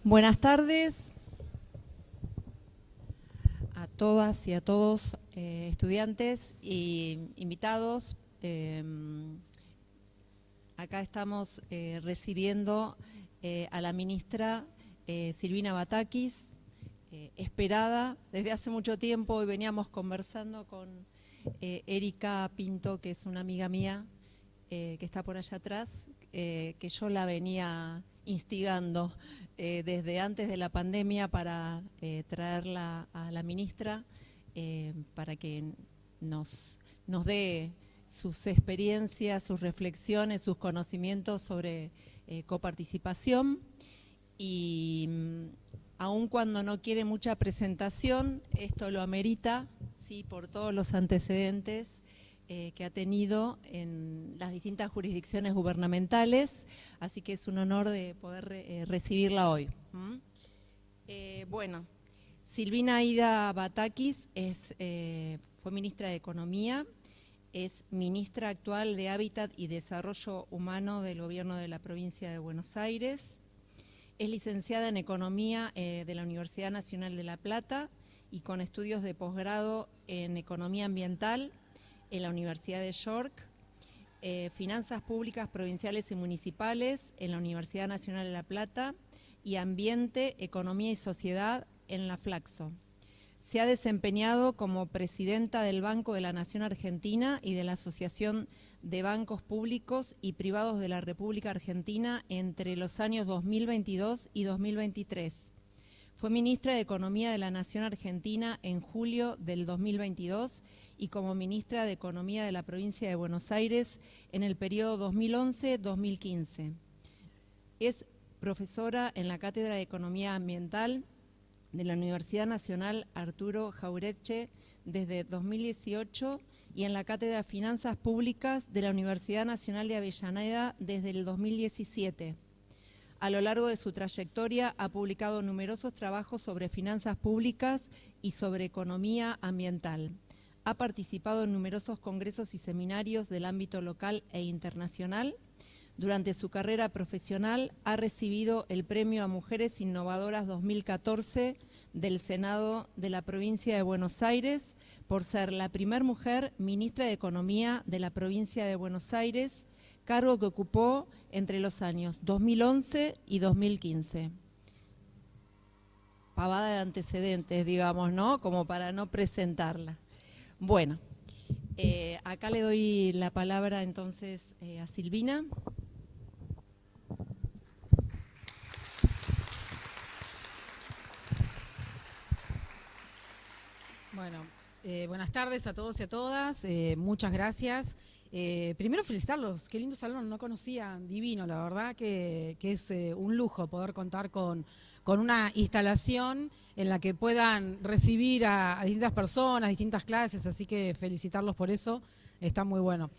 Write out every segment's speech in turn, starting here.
Buenas tardes a todas y a todos, estudiantes e invitados. Acá estamos recibiendo a la ministra Silvina Batakis, esperada desde hace mucho tiempo, y veníamos conversando con Erika Pinto, que es una amiga mía, que está por allá atrás, que yo la venía instigando desde antes de la pandemia para traerla a la ministra, para que nos dé sus experiencias, sus reflexiones, sus conocimientos sobre coparticipación. Y aun cuando no quiere mucha presentación, esto lo amerita, sí, por todos los antecedentes que ha tenido en las distintas jurisdicciones gubernamentales, así que es un honor de poder recibirla hoy. Bueno, Silvina Aida Batakis fue ministra de Economía, es ministra actual de Hábitat y Desarrollo Humano del Gobierno de la Provincia de Buenos Aires, es licenciada en Economía de la Universidad Nacional de La Plata y con estudios de posgrado en Economía Ambiental en la Universidad de York, Finanzas Públicas Provinciales y Municipales en la Universidad Nacional de La Plata y Ambiente, Economía y Sociedad en la Flaxo. Se ha desempeñado como presidenta del Banco de la Nación Argentina y de la Asociación de Bancos Públicos y Privados de la República Argentina entre los años 2022 y 2023. Fue ministra de Economía de la Nación Argentina en julio del 2022 y como ministra de Economía de la Provincia de Buenos Aires en el periodo 2011-2015. Es profesora en la Cátedra de Economía Ambiental de la Universidad Nacional Arturo Jauretche desde 2018 y en la Cátedra de Finanzas Públicas de la Universidad Nacional de Avellaneda desde el 2017. A lo largo de su trayectoria ha publicado numerosos trabajos sobre finanzas públicas y sobre economía ambiental. Ha participado en numerosos congresos y seminarios del ámbito local e internacional. Durante su carrera profesional ha recibido el Premio a Mujeres Innovadoras 2014 del Senado de la Provincia de Buenos Aires por ser la primera mujer ministra de Economía de la Provincia de Buenos Aires, cargo que ocupó entre los años 2011 y 2015. Pavada de antecedentes, digamos, ¿no? Como para no presentarla. Bueno, acá le doy la palabra entonces a Silvina. Bueno, buenas tardes a todos y a todas, muchas gracias. Primero felicitarlos, qué lindo salón, no conocía, divino, la verdad que es un lujo poder contar con una instalación en la que puedan recibir a distintas personas, distintas clases, así que felicitarlos por eso, está muy bueno.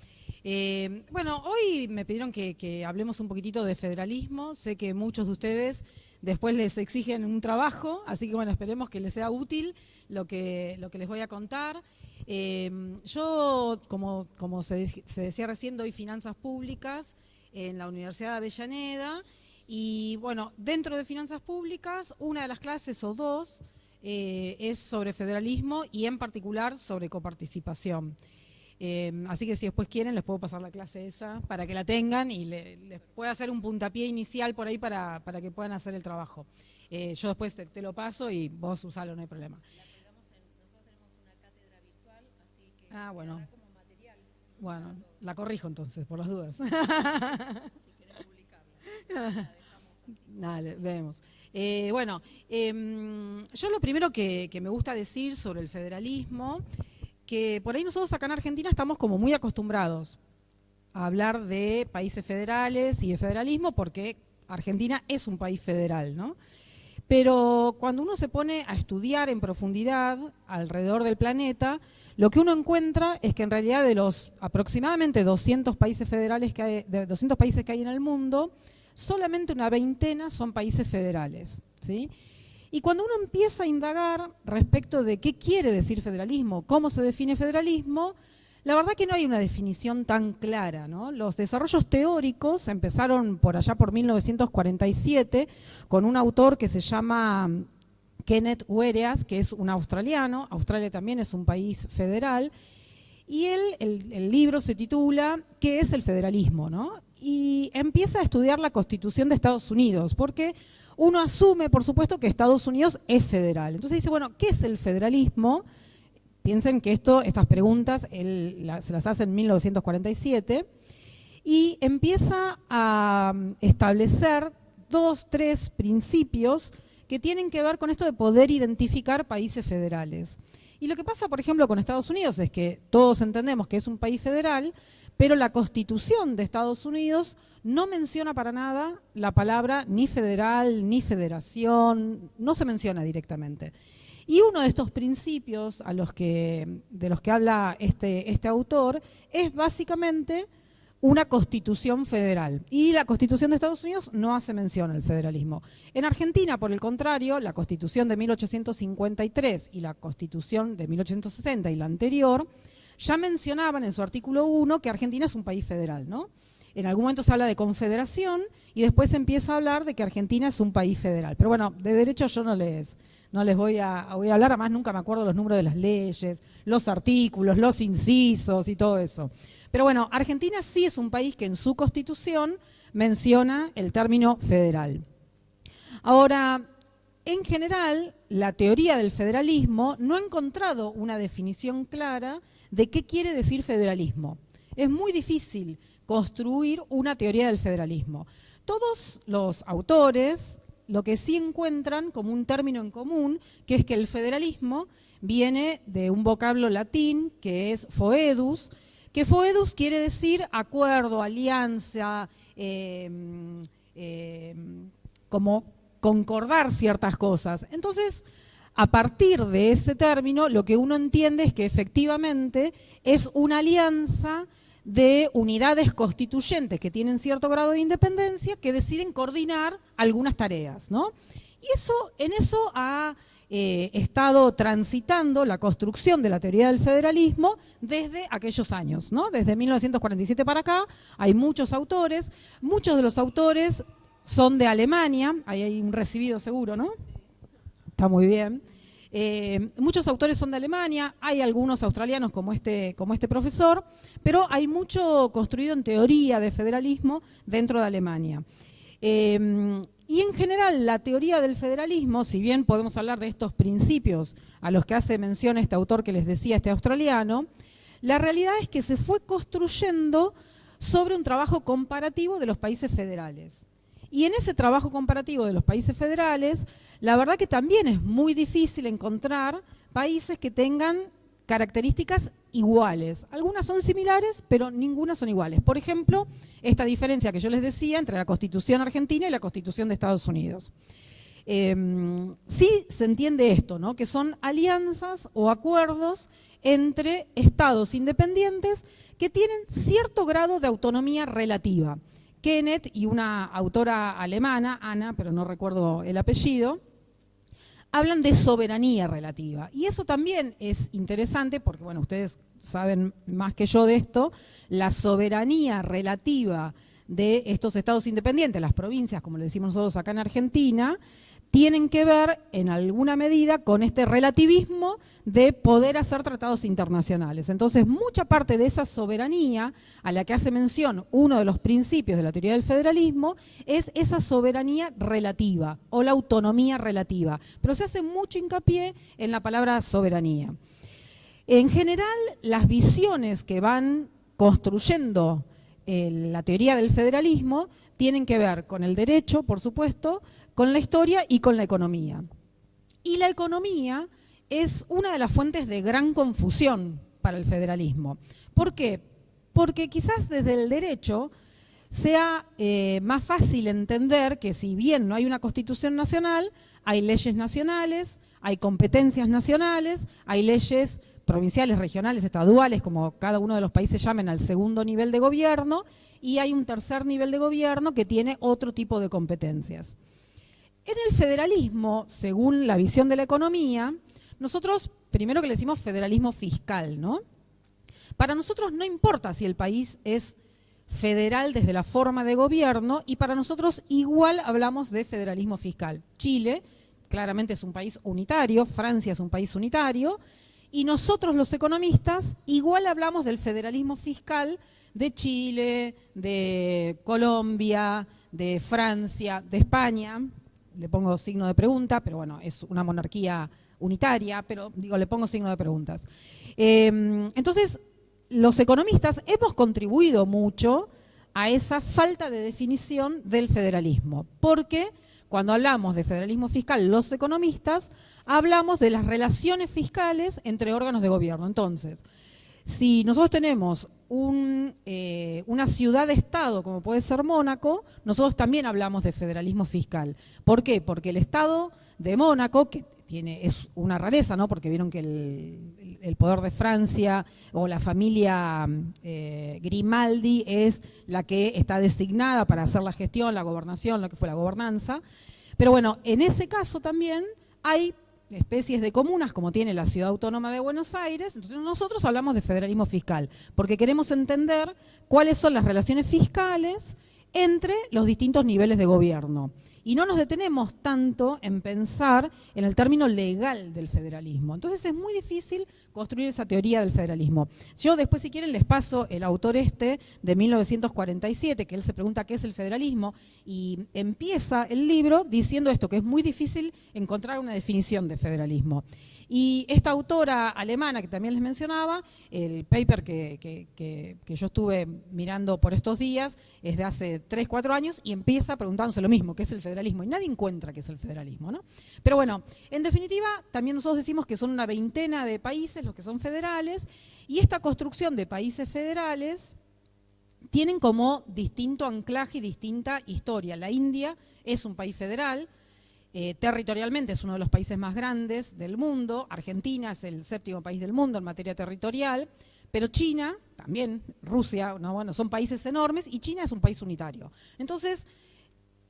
Bueno, hoy me pidieron que hablemos un poquitito de federalismo, sé que muchos de ustedes después les exigen un trabajo, así que bueno, esperemos que les sea útil lo que les voy a contar. Yo, como se decía recién, doy finanzas públicas en la Universidad de Avellaneda y bueno, dentro de finanzas públicas, una de las clases o dos es sobre federalismo y en particular sobre coparticipación. Así que si después quieren les puedo pasar la clase esa para que la tengan y les pueda hacer un puntapié inicial por ahí para que puedan hacer el trabajo. Yo después te lo paso y vos usalo, no hay problema. Nosotros tenemos una cátedra virtual, así que bueno. como material. Bueno, la corrijo entonces, por las dudas. Si querés publicarla, la dejamos así. Dale, vemos. Bueno, yo lo primero que me gusta decir sobre el federalismo, que por ahí nosotros acá en Argentina estamos como muy acostumbrados a hablar de países federales y de federalismo porque Argentina es un país federal, ¿no? Pero cuando uno se pone a estudiar en profundidad alrededor del planeta, lo que uno encuentra es que en realidad de los aproximadamente 200 países federales que hay, de 200 países que hay en el mundo, solamente una veintena son países federales, ¿sí? Y cuando uno empieza a indagar respecto de qué quiere decir federalismo, cómo se define federalismo, La verdad que no hay una definición tan clara, ¿no? Los desarrollos teóricos empezaron por allá por 1947 con un autor que se llama Kenneth Wereas, que es un australiano. Australia también es un país federal. Y el libro se titula ¿Qué es el federalismo?, ¿no? Y empieza a estudiar la Constitución de Estados Unidos, porque uno asume, por supuesto, que Estados Unidos es federal. Entonces dice, bueno, ¿qué es el federalismo? Piensen que estas preguntas se las hace en 1947 y empieza a establecer 2, 3 principios que tienen que ver con esto de poder identificar países federales. Y lo que pasa, por ejemplo, con Estados Unidos es que todos entendemos que es un país federal, pero la Constitución de Estados Unidos no menciona para nada la palabra ni federal, ni federación, no se menciona directamente. Y uno de estos principios de los que habla este autor es básicamente una constitución federal. Y la Constitución de Estados Unidos no hace mención al federalismo. En Argentina, por el contrario, la Constitución de 1853 y la Constitución de 1860 y la anterior ya mencionaban en su artículo 1 que Argentina es un país federal, ¿no? En algún momento se habla de confederación y después se empieza a hablar de que Argentina es un país federal. Pero bueno, de derecho yo no les voy a hablar, además nunca me acuerdo los números de las leyes, los artículos, los incisos y todo eso. Pero bueno, Argentina sí es un país que en su Constitución menciona el término federal. Ahora, en general, la teoría del federalismo no ha encontrado una definición clara de qué quiere decir federalismo. Es muy difícil construir una teoría del federalismo. Todos los autores lo que sí encuentran como un término en común, que es que el federalismo viene de un vocablo latín que es foedus, que foedus quiere decir acuerdo, alianza, como concordar ciertas cosas. Entonces, a partir de ese término, lo que uno entiende es que efectivamente es una alianza de unidades constituyentes que tienen cierto grado de independencia que deciden coordinar algunas tareas, ¿no? Y en eso ha estado transitando la construcción de la teoría del federalismo desde aquellos años, ¿no? Desde 1947 para acá hay muchos autores, muchos de los autores son de Alemania, ahí hay un recibido seguro, ¿no? Está muy bien. Muchos autores son de Alemania, hay algunos australianos como este profesor, pero hay mucho construido en teoría de federalismo dentro de Alemania. Y en general la teoría del federalismo, si bien podemos hablar de estos principios a los que hace mención este autor que les decía, este australiano, la realidad es que se fue construyendo sobre un trabajo comparativo de los países federales. Y en ese trabajo comparativo de los países federales, la verdad que también es muy difícil encontrar países que tengan características iguales. Algunas son similares, pero ninguna son iguales. Por ejemplo, esta diferencia que yo les decía entre la Constitución argentina y la Constitución de Estados Unidos. Sí se entiende esto, ¿no? Que son alianzas o acuerdos entre estados independientes que tienen cierto grado de autonomía relativa. Kenneth y una autora alemana, Ana, pero no recuerdo el apellido, hablan de soberanía relativa. Y eso también es interesante porque, bueno, ustedes saben más que yo de esto, la soberanía relativa de estos estados independientes, las provincias, como le decimos nosotros acá en Argentina, tienen que ver en alguna medida con este relativismo de poder hacer tratados internacionales. Entonces, mucha parte de esa soberanía a la que hace mención uno de los principios de la teoría del federalismo es esa soberanía relativa o la autonomía relativa. Pero se hace mucho hincapié en la palabra soberanía. En general, las visiones que van construyendo la teoría del federalismo tienen que ver con el derecho, por supuesto, con la historia y con la economía. Y la economía es una de las fuentes de gran confusión para el federalismo. ¿Por qué? Porque quizás desde el derecho sea más fácil entender que si bien no hay una constitución nacional, hay leyes nacionales, hay competencias nacionales, hay leyes provinciales, regionales, estaduales, como cada uno de los países llamen al segundo nivel de gobierno, y hay un tercer nivel de gobierno que tiene otro tipo de competencias. En el federalismo, según la visión de la economía, nosotros primero que le decimos federalismo fiscal, ¿no? Para nosotros no importa si el país es federal desde la forma de gobierno, y para nosotros igual hablamos de federalismo fiscal. Chile claramente es un país unitario, Francia es un país unitario, y nosotros los economistas igual hablamos del federalismo fiscal de Chile, de Colombia, de Francia, de España. Le pongo signo de pregunta, pero bueno, es una monarquía unitaria, pero digo, le pongo signo de preguntas. Entonces, los economistas hemos contribuido mucho a esa falta de definición del federalismo, porque cuando hablamos de federalismo fiscal, los economistas hablamos de las relaciones fiscales entre órganos de gobierno. Entonces, si nosotros tenemos una ciudad-estado como puede ser Mónaco, nosotros también hablamos de federalismo fiscal. ¿Por qué? Porque el Estado de Mónaco, que es una rareza, ¿no? Porque vieron que el poder de Francia o la familia Grimaldi es la que está designada para hacer la gestión, la gobernación, lo que fue la gobernanza. Pero bueno, en ese caso también hay especies de comunas como tiene la Ciudad Autónoma de Buenos Aires. Entonces nosotros hablamos de federalismo fiscal porque queremos entender cuáles son las relaciones fiscales entre los distintos niveles de gobierno. Y no nos detenemos tanto en pensar en el término legal del federalismo. Entonces es muy difícil construir esa teoría del federalismo. Yo después, si quieren, les paso el autor de 1947, que él se pregunta qué es el federalismo, y empieza el libro diciendo esto, que es muy difícil encontrar una definición de federalismo. Y esta autora alemana que también les mencionaba, el paper que yo estuve mirando por estos días es de hace 3, 4 años y empieza preguntándose lo mismo, ¿qué es el federalismo? Y nadie encuentra qué es el federalismo, ¿no? Pero bueno, en definitiva, también nosotros decimos que son una veintena de países los que son federales, y esta construcción de países federales tienen como distinto anclaje y distinta historia. La India es un país federal. Territorialmente es uno de los países más grandes del mundo. Argentina es el 7º país del mundo en materia territorial, pero China, también Rusia, ¿no? Bueno, son países enormes, y China es un país unitario. Entonces,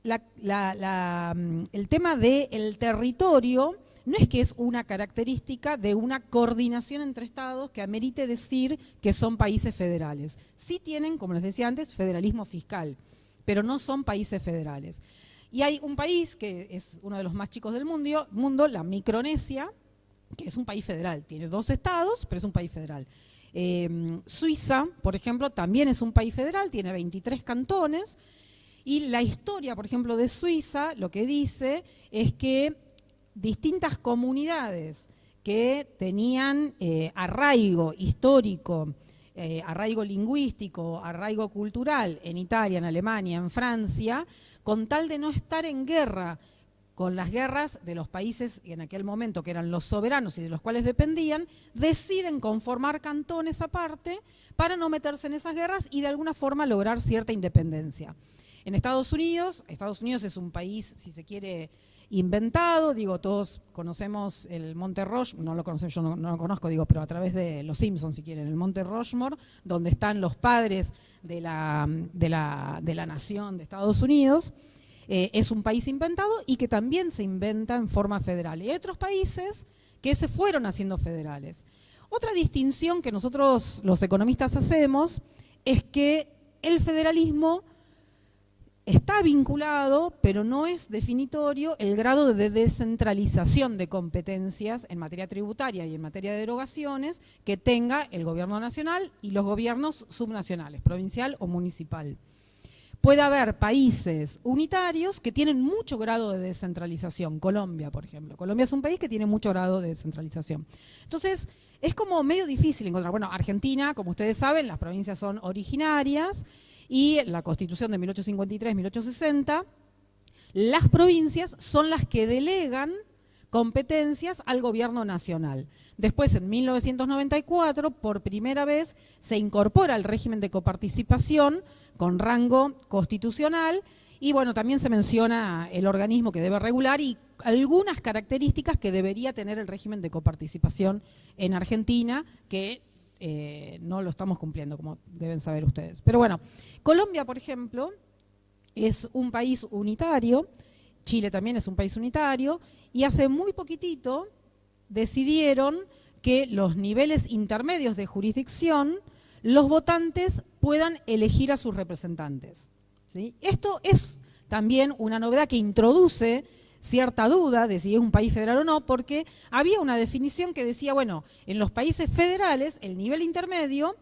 el tema del territorio no es que es una característica de una coordinación entre estados que amerite decir que son países federales. Sí tienen, como les decía antes, federalismo fiscal, pero no son países federales. Y hay un país que es uno de los más chicos del mundo, la Micronesia, que es un país federal. Tiene 2 estados, pero es un país federal. Suiza, por ejemplo, también es un país federal, tiene 23 cantones. Y la historia, por ejemplo, de Suiza, lo que dice es que distintas comunidades que tenían arraigo histórico, arraigo lingüístico, arraigo cultural en Italia, en Alemania, en Francia, con tal de no estar en guerra con las guerras de los países en aquel momento que eran los soberanos y de los cuales dependían, deciden conformar cantones aparte para no meterse en esas guerras y de alguna forma lograr cierta independencia. En Estados Unidos es un país, si se quiere, inventado. Digo, todos conocemos el Monte Rushmore, no lo conocemos, yo no lo conozco, digo, pero a través de los Simpsons, si quieren, el Monte Rushmore, donde están los padres de la nación de Estados Unidos. Es un país inventado y que también se inventa en forma federal. Y hay otros países que se fueron haciendo federales. Otra distinción que nosotros los economistas hacemos es que el federalismo está vinculado, pero no es definitorio, el grado de descentralización de competencias en materia tributaria y en materia de derogaciones que tenga el gobierno nacional y los gobiernos subnacionales, provincial o municipal. Puede haber países unitarios que tienen mucho grado de descentralización. Colombia, por ejemplo. Colombia es un país que tiene mucho grado de descentralización. Entonces, es como medio difícil encontrar. Bueno, Argentina, como ustedes saben, las provincias son originarias, y la Constitución de 1853-1860, las provincias son las que delegan competencias al gobierno nacional. Después, en 1994, por primera vez, se incorpora el régimen de coparticipación con rango constitucional, y bueno, también se menciona el organismo que debe regular y algunas características que debería tener el régimen de coparticipación en Argentina, que no lo estamos cumpliendo, como deben saber ustedes. Pero bueno, Colombia, por ejemplo, es un país unitario, Chile también es un país unitario, y hace muy poquitito decidieron que los niveles intermedios de jurisdicción los votantes puedan elegir a sus representantes, ¿sí? Esto es también una novedad que introduce cierta duda de si es un país federal o no, porque había una definición que decía, bueno, en los países federales, el nivel intermedio,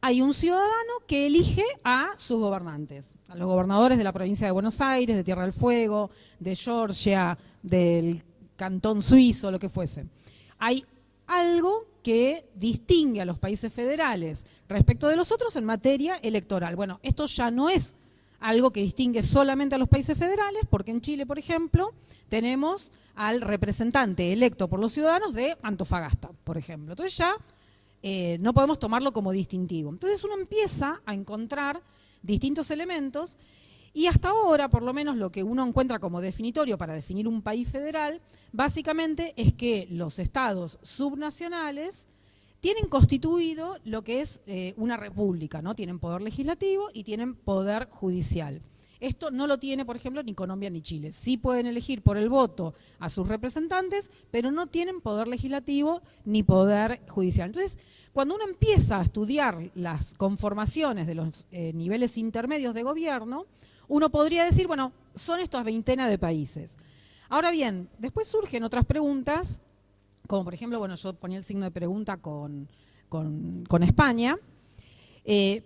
hay un ciudadano que elige a sus gobernantes, a los gobernadores de la provincia de Buenos Aires, de Tierra del Fuego, de Georgia, del cantón suizo, lo que fuese. Hay algo que distingue a los países federales respecto de los otros en materia electoral. Bueno, esto ya no es algo que distingue solamente a los países federales, porque en Chile, por ejemplo, tenemos al representante electo por los ciudadanos de Antofagasta, por ejemplo. Entonces ya no podemos tomarlo como distintivo. Entonces uno empieza a encontrar distintos elementos y hasta ahora, por lo menos lo que uno encuentra como definitorio para definir un país federal, básicamente es que los estados subnacionales tienen constituido lo que es una república, ¿no? Tienen poder legislativo y tienen poder judicial. Esto no lo tiene, por ejemplo, ni Colombia ni Chile. Sí pueden elegir por el voto a sus representantes, pero no tienen poder legislativo ni poder judicial. Entonces, cuando uno empieza a estudiar las conformaciones de los niveles intermedios de gobierno, uno podría decir, bueno, son estas veintena de países. Ahora bien, después surgen otras preguntas, como por ejemplo, bueno, yo ponía el signo de pregunta con España,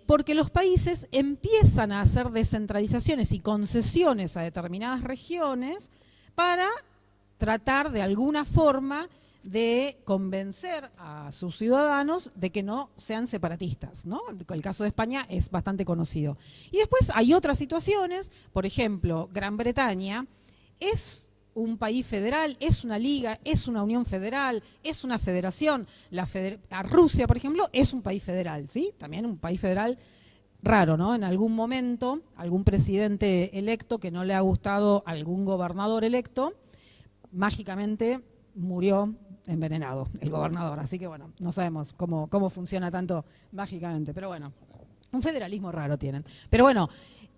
porque los países empiezan a hacer descentralizaciones y concesiones a determinadas regiones para tratar de alguna forma de convencer a sus ciudadanos de que no sean separatistas, ¿no? El caso de España es bastante conocido. Y después hay otras situaciones, por ejemplo, Gran Bretaña es un país federal, es una liga, es una unión federal, es una federación. A Rusia, por ejemplo, es un país federal, ¿sí? También un país federal raro, ¿no? En algún momento, algún presidente electo que no le ha gustado a algún gobernador electo, mágicamente murió envenenado el gobernador. Así que, bueno, no sabemos cómo funciona tanto mágicamente. Pero bueno, un federalismo raro tienen. Pero bueno,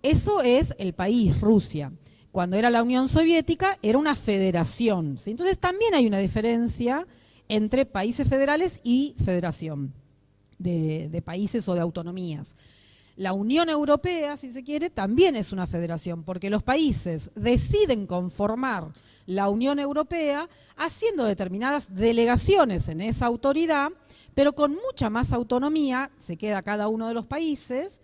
eso es el país, Rusia. Cuando era la Unión Soviética, era una federación, ¿sí? Entonces también hay una diferencia entre países federales y federación de países o de autonomías. La Unión Europea, si se quiere, también es una federación, porque los países deciden conformar la Unión Europea haciendo determinadas delegaciones en esa autoridad, pero con mucha más autonomía se queda cada uno de los países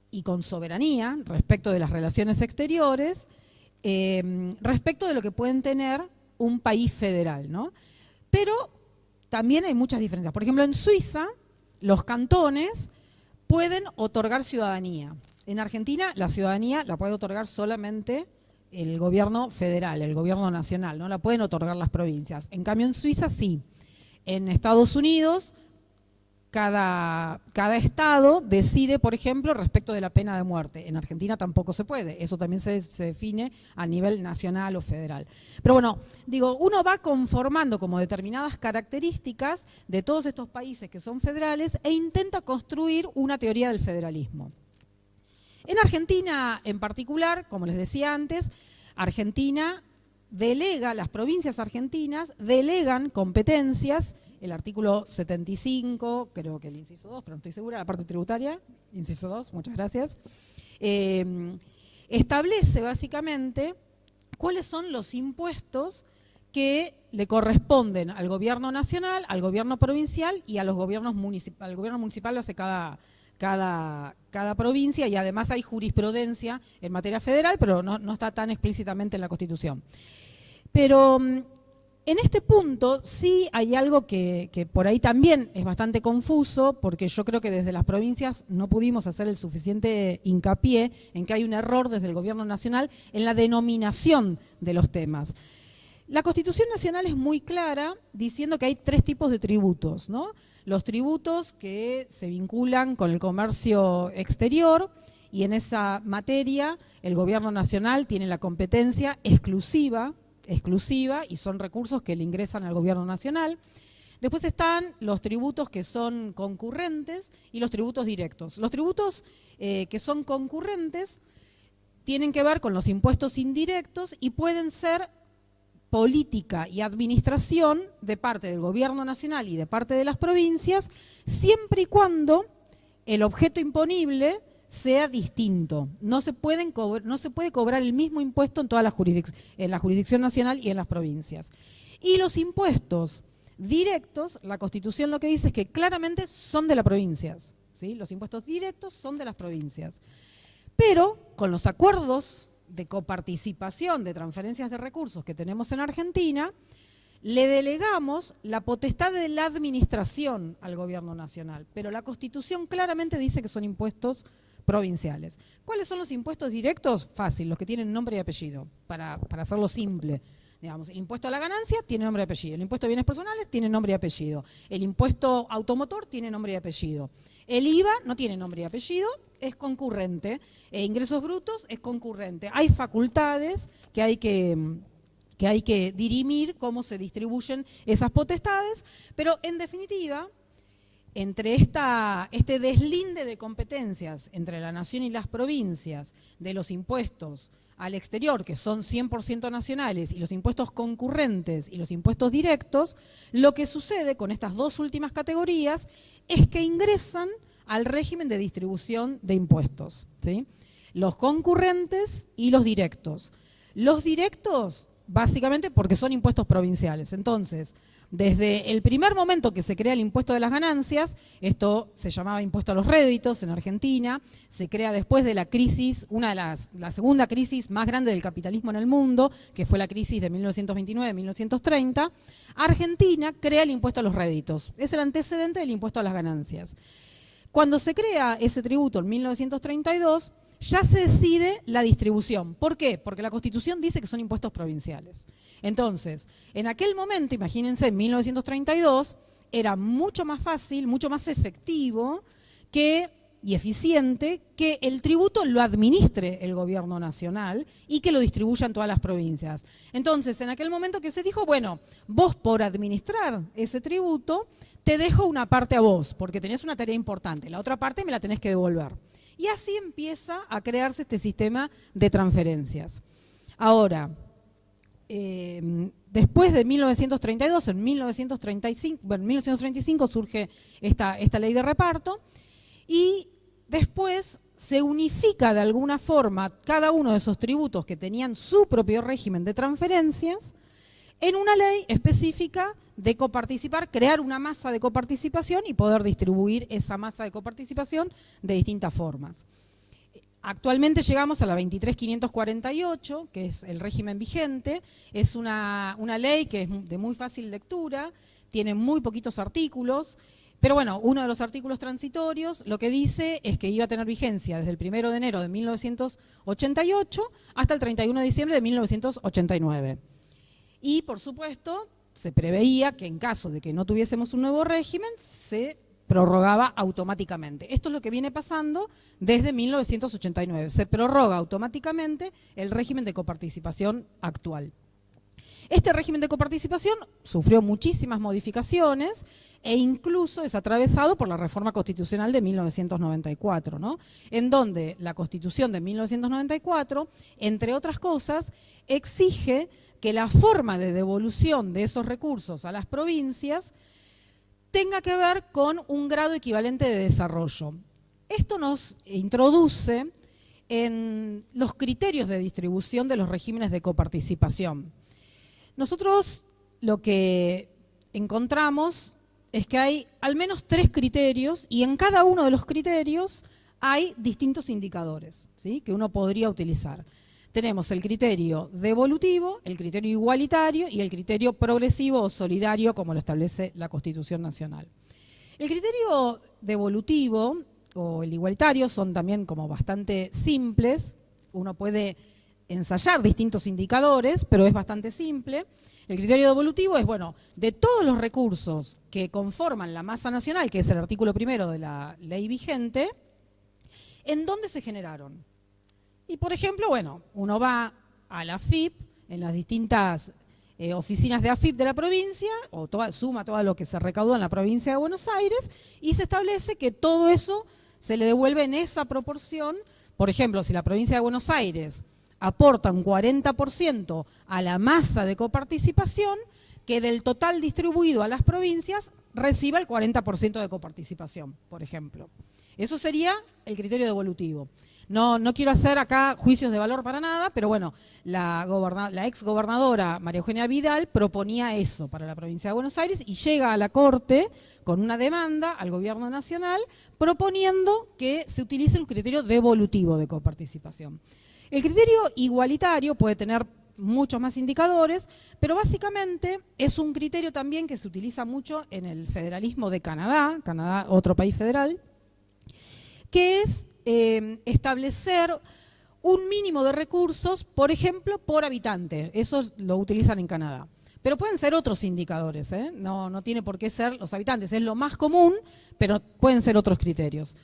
y con soberanía respecto de las relaciones exteriores, respecto de lo que pueden tener un país federal, ¿no? Pero también hay muchas diferencias. Por ejemplo, en Suiza, los cantones pueden otorgar ciudadanía. En Argentina, la ciudadanía la puede otorgar solamente el gobierno federal, el gobierno nacional, no la pueden otorgar las provincias. En cambio, en Suiza, sí. En Estados Unidos, cada estado decide, por ejemplo, respecto de la pena de muerte. En Argentina tampoco se puede. Eso también se define a nivel nacional o federal. Pero bueno, digo, uno va conformando como determinadas características de todos estos países que son federales e intenta construir una teoría del federalismo. En Argentina en particular, como les decía antes, Argentina delega, las provincias argentinas delegan competencias. El artículo 75, creo que el inciso 2, pero no estoy segura, la parte tributaria, inciso 2, muchas gracias, establece básicamente cuáles son los impuestos que le corresponden al gobierno nacional, al gobierno provincial y a los gobiernos municipales. El gobierno municipal hace cada provincia y además hay jurisprudencia en materia federal, pero no está tan explícitamente en la Constitución. Pero en este punto sí hay algo que por ahí también es bastante confuso, porque yo creo que desde las provincias no pudimos hacer el suficiente hincapié en que hay un error desde el gobierno nacional en la denominación de los temas. La Constitución Nacional es muy clara diciendo que hay tres tipos de tributos, ¿no? Los tributos que se vinculan con el comercio exterior, y en esa materia el gobierno nacional tiene la competencia exclusiva y son recursos que le ingresan al gobierno nacional. Después están los tributos que son concurrentes y los tributos directos. Los tributos que son concurrentes tienen que ver con los impuestos indirectos y pueden ser política y administración de parte del gobierno nacional y de parte de las provincias, siempre y cuando el objeto imponible sea distinto. No se puede cobrar el mismo impuesto en toda la jurisdicción nacional y en las provincias. Y los impuestos directos, la Constitución lo que dice es que claramente son de las provincias, ¿sí? Los impuestos directos son de las provincias. Pero con los acuerdos de coparticipación de transferencias de recursos que tenemos en Argentina, le delegamos la potestad de la administración al gobierno nacional, pero la Constitución claramente dice que son impuestos provinciales. ¿Cuáles son los impuestos directos? Fácil, los que tienen nombre y apellido, para hacerlo simple. Digamos, el impuesto a la ganancia tiene nombre y apellido, el impuesto a bienes personales tiene nombre y apellido, el impuesto automotor tiene nombre y apellido, el IVA no tiene nombre y apellido, es concurrente, ingresos brutos es concurrente. Hay facultades que hay que dirimir cómo se distribuyen esas potestades, pero en definitiva, entre este deslinde de competencias entre la nación y las provincias de los impuestos al exterior, que son 100% nacionales, y los impuestos concurrentes y los impuestos directos, lo que sucede con estas dos últimas categorías es que ingresan al régimen de distribución de impuestos, ¿sí? Los concurrentes y los directos. Los directos, básicamente porque son impuestos provinciales. Entonces, desde el primer momento que se crea el impuesto de las ganancias, esto se llamaba impuesto a los réditos en Argentina, se crea después de la crisis, la segunda crisis más grande del capitalismo en el mundo, que fue la crisis de 1929-1930, Argentina crea el impuesto a los réditos, es el antecedente del impuesto a las ganancias. Cuando se crea ese tributo en 1932, ya se decide la distribución. ¿Por qué? Porque la Constitución dice que son impuestos provinciales. Entonces, en aquel momento, imagínense, en 1932, era mucho más fácil, mucho más efectivo y eficiente que el tributo lo administre el gobierno nacional y que lo distribuyan todas las provincias. Entonces, en aquel momento que se dijo, bueno, vos por administrar ese tributo, te dejo una parte a vos, porque tenés una tarea importante, la otra parte me la tenés que devolver. Y así empieza a crearse este sistema de transferencias. Ahora, después de 1932, en 1935 surge esta ley de reparto y después se unifica de alguna forma cada uno de esos tributos que tenían su propio régimen de transferencias en una ley específica de coparticipar, crear una masa de coparticipación y poder distribuir esa masa de coparticipación de distintas formas. Actualmente llegamos a la 23.548, que es el régimen vigente, es una ley que es de muy fácil lectura, tiene muy poquitos artículos, pero bueno, uno de los artículos transitorios lo que dice es que iba a tener vigencia desde el 1 de enero de 1988 hasta el 31 de diciembre de 1989. Y, por supuesto, se preveía que en caso de que no tuviésemos un nuevo régimen, se prorrogaba automáticamente. Esto es lo que viene pasando desde 1989. Se prorroga automáticamente el régimen de coparticipación actual. Este régimen de coparticipación sufrió muchísimas modificaciones e incluso es atravesado por la reforma constitucional de 1994, ¿no? En donde la Constitución de 1994, entre otras cosas, exige que la forma de devolución de esos recursos a las provincias tenga que ver con un grado equivalente de desarrollo. Esto nos introduce en los criterios de distribución de los regímenes de coparticipación. Nosotros lo que encontramos es que hay al menos 3 criterios y en cada uno de los criterios hay distintos indicadores, ¿sí?, que uno podría utilizar. Tenemos el criterio devolutivo, el criterio igualitario y el criterio progresivo o solidario, como lo establece la Constitución Nacional. El criterio devolutivo o el igualitario son también como bastante simples. Uno puede ensayar distintos indicadores, pero es bastante simple. El criterio devolutivo es, bueno, de todos los recursos que conforman la masa nacional, que es el artículo 1 de la ley vigente, ¿en dónde se generaron? Y, por ejemplo, bueno, uno va a la AFIP, en las distintas oficinas de AFIP de la provincia, o suma todo lo que se recaudó en la provincia de Buenos Aires, y se establece que todo eso se le devuelve en esa proporción. Por ejemplo, si la provincia de Buenos Aires aporta un 40% a la masa de coparticipación, que del total distribuido a las provincias reciba el 40% de coparticipación, por ejemplo. Eso sería el criterio devolutivo. No quiero hacer acá juicios de valor para nada, pero bueno, la ex gobernadora María Eugenia Vidal proponía eso para la provincia de Buenos Aires y llega a la Corte con una demanda al gobierno nacional proponiendo que se utilice un criterio devolutivo de coparticipación. El criterio igualitario puede tener muchos más indicadores, pero básicamente es un criterio también que se utiliza mucho en el federalismo de Canadá, otro país federal, que es establecer un mínimo de recursos, por ejemplo, por habitante. Eso lo utilizan en Canadá. Pero pueden ser otros indicadores, ¿eh? No tiene por qué ser los habitantes, es lo más común, pero pueden ser otros criterios.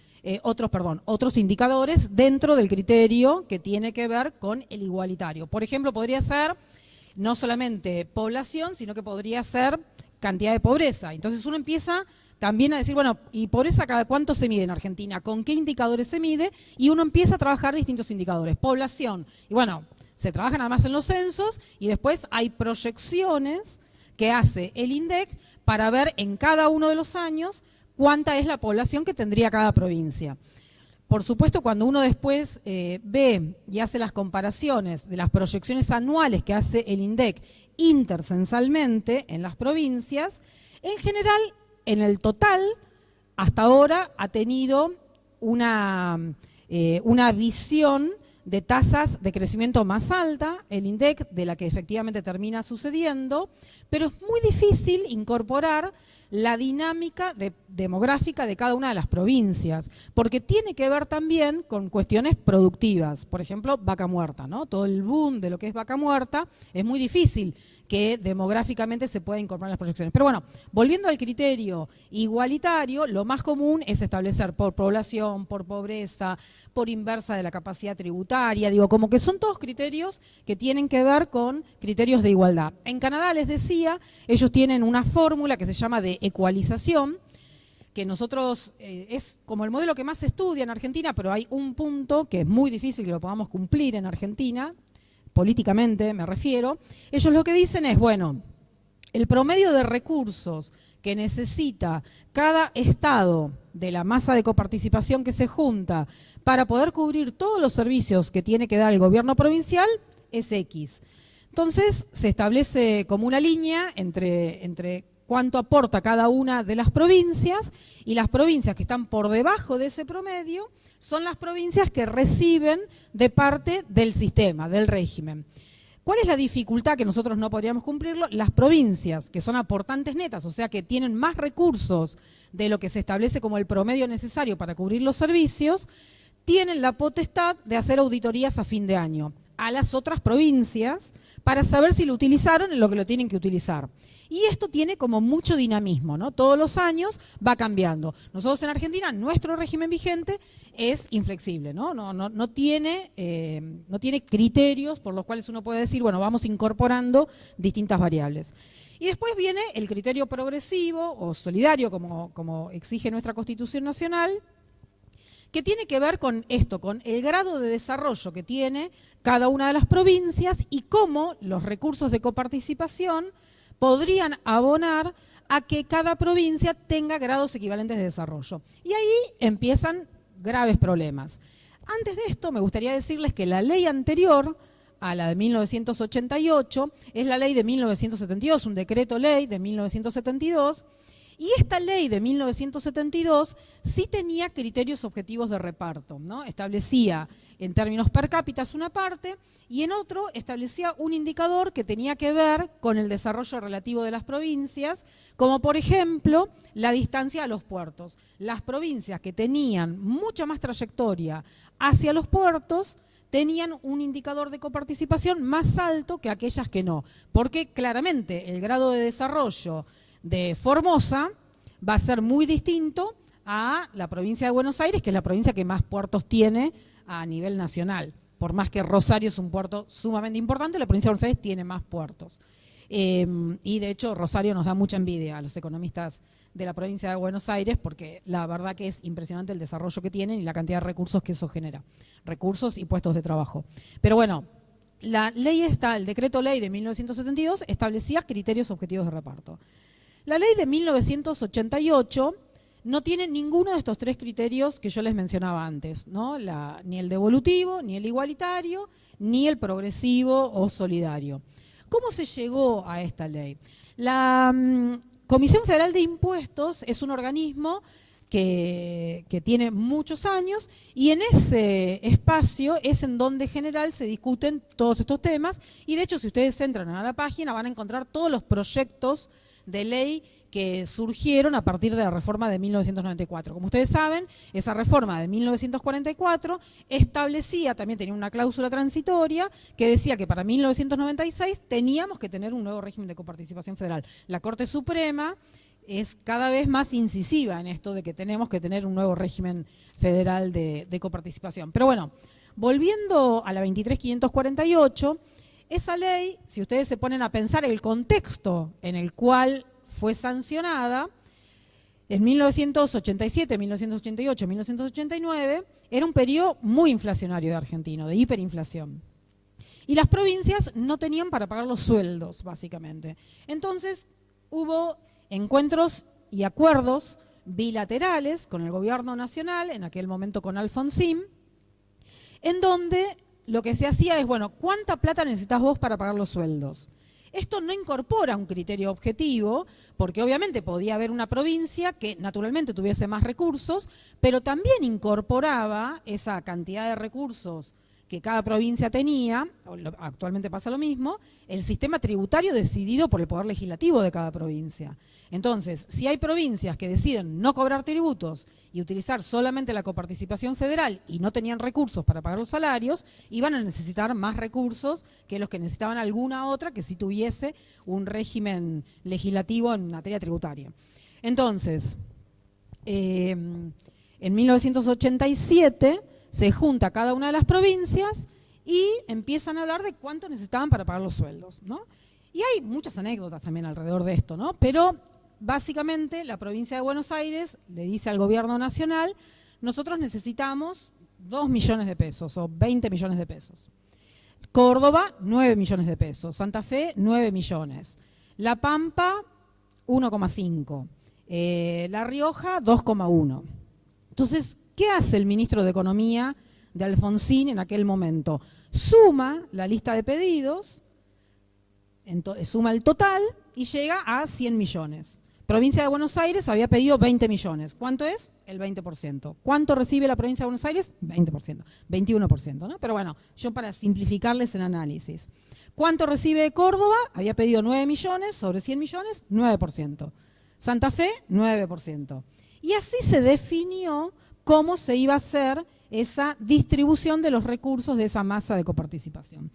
Otros indicadores dentro del criterio que tiene que ver con el igualitario. Por ejemplo, podría ser no solamente población, sino que podría ser cantidad de pobreza. Entonces uno empieza también a decir, bueno, ¿y pobreza cada cuánto se mide en Argentina? ¿Con qué indicadores se mide? Y uno empieza a trabajar distintos indicadores. Población. Y bueno, se trabaja nada más en los censos y después hay proyecciones que hace el INDEC para ver en cada uno de los años cuánta es la población que tendría cada provincia. Por supuesto, cuando uno después ve y hace las comparaciones de las proyecciones anuales que hace el INDEC intercensalmente en las provincias, en general, en el total, hasta ahora ha tenido una visión de tasas de crecimiento más alta, el INDEC, de la que efectivamente termina sucediendo, pero es muy difícil incorporar la dinámica demográfica de cada una de las provincias, porque tiene que ver también con cuestiones productivas. Por ejemplo, vaca muerta, ¿no? Todo el boom de lo que es vaca muerta es muy difícil que demográficamente se pueda incorporar en las proyecciones. Pero bueno, volviendo al criterio igualitario, lo más común es establecer por población, por pobreza, por inversa de la capacidad tributaria, digo, como que son todos criterios que tienen que ver con criterios de igualdad. En Canadá, les decía, ellos tienen una fórmula que se llama de ecualización, que nosotros es como el modelo que más se estudia en Argentina, pero hay un punto que es muy difícil que lo podamos cumplir en Argentina, políticamente me refiero. Ellos lo que dicen es, bueno, el promedio de recursos que necesita cada estado de la masa de coparticipación que se junta para poder cubrir todos los servicios que tiene que dar el gobierno provincial es X. Entonces se establece como una línea entre cuánto aporta cada una de las provincias, y las provincias que están por debajo de ese promedio son las provincias que reciben de parte del sistema, del régimen. ¿Cuál es la dificultad que nosotros no podríamos cumplirlo? Las provincias que son aportantes netas, o sea que tienen más recursos de lo que se establece como el promedio necesario para cubrir los servicios, tienen la potestad de hacer auditorías a fin de año a las otras provincias para saber si lo utilizaron en lo que lo tienen que utilizar. Y esto tiene como mucho dinamismo, ¿no? Todos los años va cambiando. Nosotros en Argentina, nuestro régimen vigente es inflexible, ¿no? No tiene criterios por los cuales uno puede decir, bueno, vamos incorporando distintas variables. Y después viene el criterio progresivo o solidario, como exige nuestra Constitución Nacional, que tiene que ver con esto, con el grado de desarrollo que tiene cada una de las provincias y cómo los recursos de coparticipación podrían abonar a que cada provincia tenga grados equivalentes de desarrollo. Y ahí empiezan graves problemas. Antes de esto, me gustaría decirles que la ley anterior a la de 1988 es la ley de 1972, un decreto ley de 1972, y esta ley de 1972 sí tenía criterios objetivos de reparto, ¿no? Establecía en términos per cápita una parte y en otro establecía un indicador que tenía que ver con el desarrollo relativo de las provincias, como por ejemplo la distancia a los puertos. Las provincias que tenían mucha más trayectoria hacia los puertos tenían un indicador de coparticipación más alto que aquellas que no, porque claramente el grado de desarrollo de Formosa va a ser muy distinto a la provincia de Buenos Aires, que es la provincia que más puertos tiene a nivel nacional. Por más que Rosario es un puerto sumamente importante, la provincia de Buenos Aires tiene más puertos. Y de hecho Rosario nos da mucha envidia a los economistas de la provincia de Buenos Aires, porque la verdad que es impresionante el desarrollo que tienen y la cantidad de recursos que eso genera. Recursos y puestos de trabajo. Pero bueno, la ley esta, el decreto ley de 1972, establecía criterios objetivos de reparto. La ley de 1988 no tiene ninguno de estos tres criterios que yo les mencionaba antes, ¿no? Ni el devolutivo, ni el igualitario, ni el progresivo o solidario. ¿Cómo se llegó a esta ley? La Comisión Federal de Impuestos es un organismo que tiene muchos años y en ese espacio es en donde en general se discuten todos estos temas y de hecho si ustedes entran a la página van a encontrar todos los proyectos de ley que surgieron a partir de la reforma de 1994. Como ustedes saben, esa reforma de 1944 establecía, también tenía una cláusula transitoria que decía que para 1996 teníamos que tener un nuevo régimen de coparticipación federal. La Corte Suprema es cada vez más incisiva en esto de que tenemos que tener un nuevo régimen federal de coparticipación. Pero bueno, volviendo a la 23.548, esa ley, si ustedes se ponen a pensar el contexto en el cual fue sancionada, en 1987, 1988, 1989, era un periodo muy inflacionario de Argentina, de hiperinflación. Y las provincias no tenían para pagar los sueldos, básicamente. Entonces, hubo encuentros y acuerdos bilaterales con el gobierno nacional, en aquel momento con Alfonsín, en donde lo que se hacía es, bueno, ¿cuánta plata necesitas vos para pagar los sueldos? Esto no incorpora un criterio objetivo, porque obviamente podía haber una provincia que naturalmente tuviese más recursos, pero también incorporaba esa cantidad de recursos que cada provincia tenía, actualmente pasa lo mismo, el sistema tributario decidido por el Poder Legislativo de cada provincia. Entonces, si hay provincias que deciden no cobrar tributos y utilizar solamente la coparticipación federal y no tenían recursos para pagar los salarios, iban a necesitar más recursos que los que necesitaban alguna otra que sí tuviese un régimen legislativo en materia tributaria. Entonces, en 1987 se junta cada una de las provincias y empiezan a hablar de cuánto necesitaban para pagar los sueldos, ¿no? Y hay muchas anécdotas también alrededor de esto, ¿no? Pero básicamente la provincia de Buenos Aires le dice al gobierno nacional, nosotros necesitamos 2 millones de pesos o 20 millones de pesos. Córdoba, 9 millones de pesos. Santa Fe, 9 millones. La Pampa, 1,5. La Rioja, 2,1. Entonces, ¿qué hace el ministro de Economía de Alfonsín en aquel momento? Suma la lista de pedidos, suma el total y llega a 100 millones. Provincia de Buenos Aires había pedido 20 millones. ¿Cuánto es? El 20%. ¿Cuánto recibe la provincia de Buenos Aires? 20%, 21%, ¿no? Pero bueno, yo para simplificarles el análisis. ¿Cuánto recibe Córdoba? Había pedido 9 millones, sobre 100 millones, 9%. Santa Fe, 9%. Y así se definió cómo se iba a hacer esa distribución de los recursos de esa masa de coparticipación.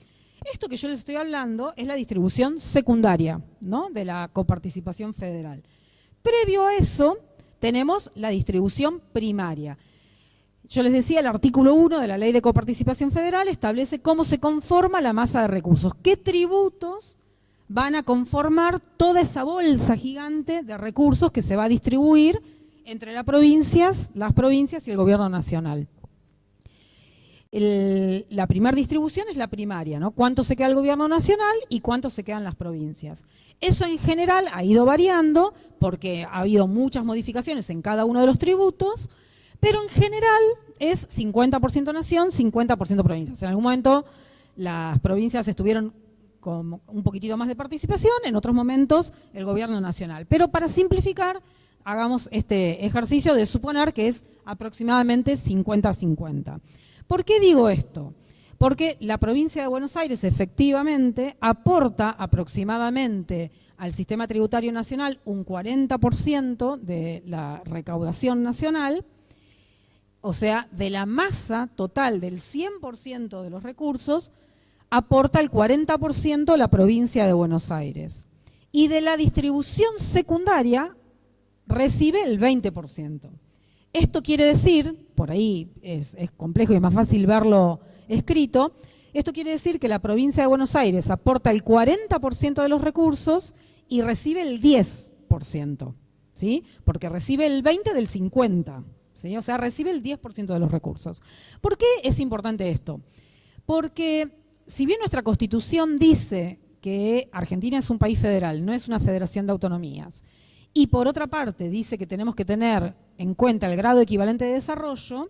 Esto que yo les estoy hablando es la distribución secundaria, ¿no?, de la coparticipación federal. Previo a eso tenemos la distribución primaria. Yo les decía, el artículo 1 de la Ley de Coparticipación Federal establece cómo se conforma la masa de recursos, qué tributos van a conformar toda esa bolsa gigante de recursos que se va a distribuir entre las provincias y el gobierno nacional. La primera distribución es la primaria, ¿no? Cuánto se queda el gobierno nacional y cuánto se quedan las provincias. Eso en general ha ido variando porque ha habido muchas modificaciones en cada uno de los tributos, pero en general es 50% nación, 50% provincias. En algún momento las provincias estuvieron con un poquitito más de participación, en otros momentos el gobierno nacional. Pero para simplificar, hagamos este ejercicio de suponer que es aproximadamente 50-50. ¿Por qué digo esto? Porque la provincia de Buenos Aires efectivamente aporta aproximadamente al sistema tributario nacional un 40% de la recaudación nacional, o sea, de la masa total del 100% de los recursos, aporta el 40% la provincia de Buenos Aires. Y de la distribución secundaria recibe el 20%. Esto quiere decir, por ahí es complejo y es más fácil verlo escrito, esto quiere decir que la provincia de Buenos Aires aporta el 40% de los recursos y recibe el 10%, ¿sí? Porque recibe el 20% del 50%, ¿sí? O sea, recibe el 10% de los recursos. ¿Por qué es importante esto? Porque si bien nuestra Constitución dice que Argentina es un país federal, no es una federación de autonomías, y por otra parte dice que tenemos que tener en cuenta el grado equivalente de desarrollo,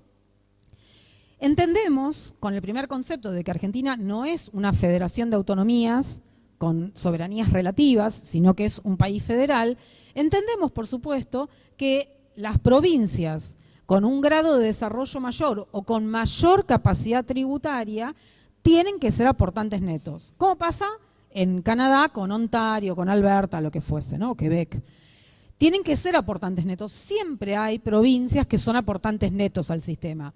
entendemos, con el primer concepto de que Argentina no es una federación de autonomías con soberanías relativas, sino que es un país federal, entendemos, por supuesto, que las provincias con un grado de desarrollo mayor o con mayor capacidad tributaria tienen que ser aportantes netos. ¿Cómo pasa en Canadá con Ontario, con Alberta, lo que fuese, ¿no? Quebec? Tienen que ser aportantes netos. Siempre hay provincias que son aportantes netos al sistema.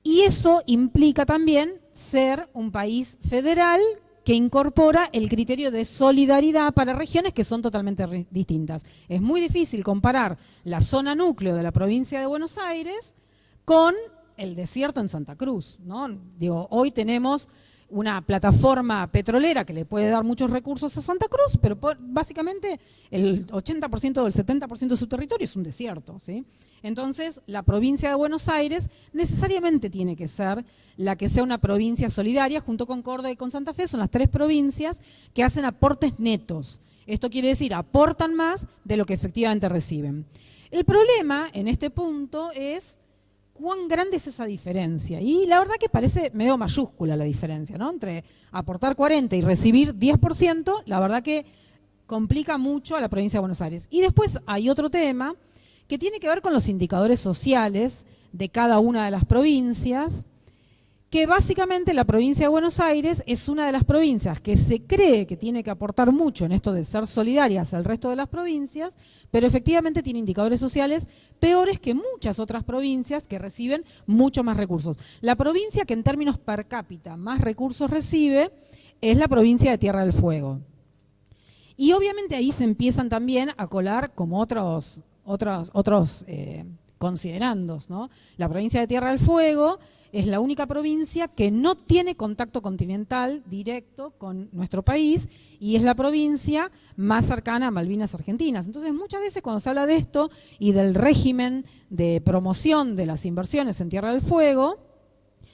Y eso implica también ser un país federal que incorpora el criterio de solidaridad para regiones que son totalmente distintas. Es muy difícil comparar la zona núcleo de la provincia de Buenos Aires con el desierto en Santa Cruz, ¿no? Digo, hoy tenemos una plataforma petrolera que le puede dar muchos recursos a Santa Cruz, pero básicamente el 80% o el 70% de su territorio es un desierto, ¿sí? Entonces, la provincia de Buenos Aires necesariamente tiene que ser la que sea una provincia solidaria, junto con Córdoba y con Santa Fe, son las 3 provincias que hacen aportes netos. Esto quiere decir, aportan más de lo que efectivamente reciben. El problema en este punto es cuán grande es esa diferencia. Y la verdad que parece medio mayúscula la diferencia, ¿no? Entre aportar 40 y recibir 10%, la verdad que complica mucho a la provincia de Buenos Aires. Y después hay otro tema que tiene que ver con los indicadores sociales de cada una de las provincias, que básicamente la provincia de Buenos Aires es una de las provincias que se cree que tiene que aportar mucho en esto de ser solidarias al resto de las provincias, pero efectivamente tiene indicadores sociales peores que muchas otras provincias que reciben mucho más recursos. La provincia que en términos per cápita más recursos recibe es la provincia de Tierra del Fuego. Y obviamente ahí se empiezan también a colar como otros considerandos, ¿no? La provincia de Tierra del Fuego es la única provincia que no tiene contacto continental directo con nuestro país y es la provincia más cercana a Malvinas Argentinas. Entonces, muchas veces cuando se habla de esto y del régimen de promoción de las inversiones en Tierra del Fuego,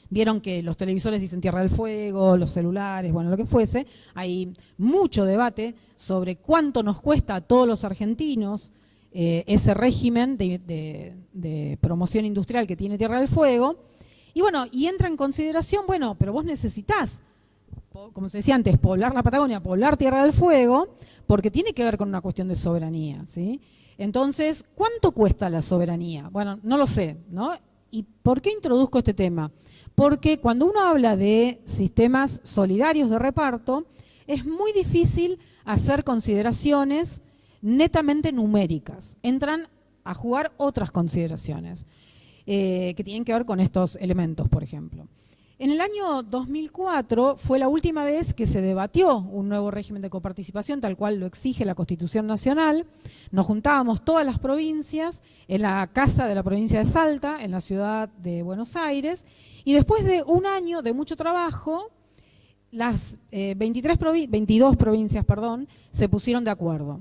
vieron que los televisores dicen Tierra del Fuego, los celulares, bueno, lo que fuese, hay mucho debate sobre cuánto nos cuesta a todos los argentinos ese régimen de promoción industrial que tiene Tierra del Fuego. Y bueno, y entra en consideración, bueno, pero vos necesitás, como se decía antes, poblar la Patagonia, poblar Tierra del Fuego, porque tiene que ver con una cuestión de soberanía, ¿sí? Entonces, ¿cuánto cuesta la soberanía? Bueno, no lo sé, ¿no? ¿Y por qué introduzco este tema? Porque cuando uno habla de sistemas solidarios de reparto, es muy difícil hacer consideraciones netamente numéricas. Entran a jugar otras consideraciones que tienen que ver con estos elementos, por ejemplo. En el año 2004 fue la última vez que se debatió un nuevo régimen de coparticipación, tal cual lo exige la Constitución Nacional. Nos juntábamos todas las provincias en la casa de la provincia de Salta, en la ciudad de Buenos Aires, y después de un año de mucho trabajo, las 22 provincias se pusieron de acuerdo